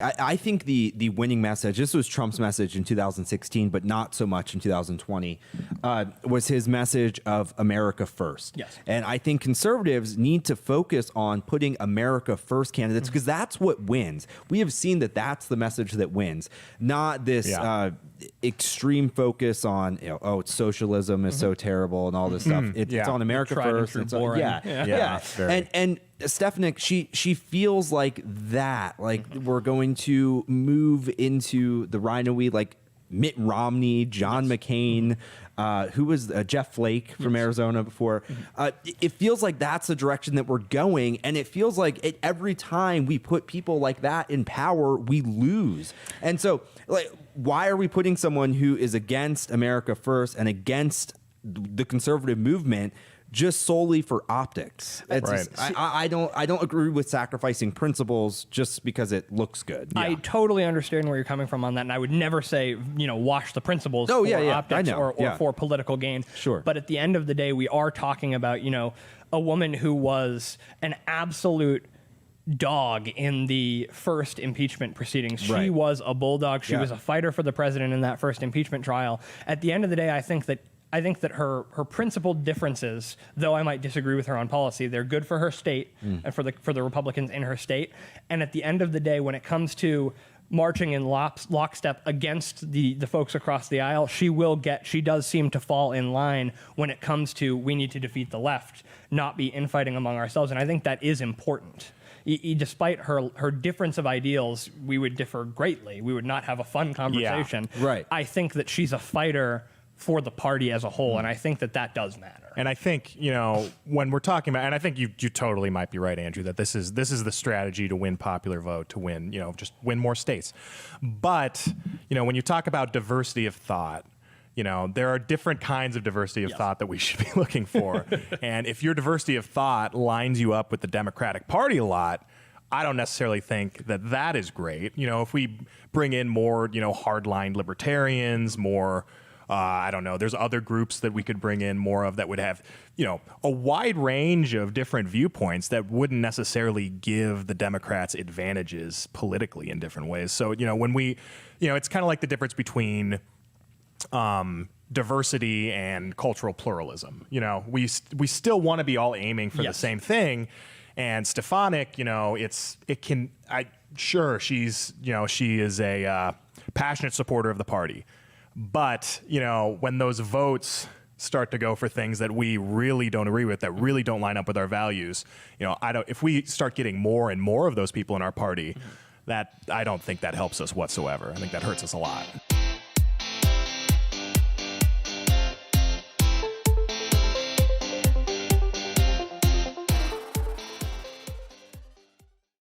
I think the winning message, this was Trump's message in 2016, but not so much in 2020, was his message of America first. Yes. And I think conservatives need to focus on putting America first candidates because that's what wins. We have seen that that's the message that wins, not this extreme focus on, oh, it's socialism is so terrible and all this stuff. It's on America first. It's boring. And Stefanik, she feels like that, like we're going to move into the rhino-y, like Mitt Romney, John McCain, who was Jeff Flake from Arizona before. It feels like that's the direction that we're going. And it feels like every time we put people like that in power, we lose. And so like, why are we putting someone who is against America first and against the conservative movement just solely for optics? I don't agree with sacrificing principles just because it looks good. I totally understand where you're coming from on that, and I would never say, wash the principles for optics or for political gain. Sure. But at the end of the day, we are talking about, a woman who was an absolute dog in the first impeachment proceedings. She was a bulldog. She was a fighter for the president in that first impeachment trial. At the end of the day, I think that her principled differences, though I might disagree with her on policy, they're good for her state and for the Republicans in her state. And at the end of the day, when it comes to marching in lockstep against the folks across the aisle, she does seem to fall in line when it comes to we need to defeat the left, not be infighting among ourselves. And I think that is important. Despite her difference of ideals, we would differ greatly. We would not have a fun conversation. Yeah, right. I think that she's a fighter for the party as a whole, and I think that does matter. And I think, when we're talking about, and I think you totally might be right, Andrew, that this is the strategy to win popular vote, to win, just win more states. But, when you talk about diversity of thought, there are different kinds of diversity of thought that we should be looking for. And if your diversity of thought lines you up with the Democratic Party a lot, I don't necessarily think that is great. If we bring in more, hardline libertarians, more, I don't know, there's other groups that we could bring in more of that would have, a wide range of different viewpoints that wouldn't necessarily give the Democrats advantages politically in different ways. So, when we, it's kind of like the difference between diversity and cultural pluralism. We still want to be all aiming for the same thing. And Stefanik, she is a passionate supporter of the party. But, when those votes start to go for things that we really don't agree with, that really don't line up with our values, if we start getting more and more of those people in our party, I don't think that helps us whatsoever. I think that hurts us a lot.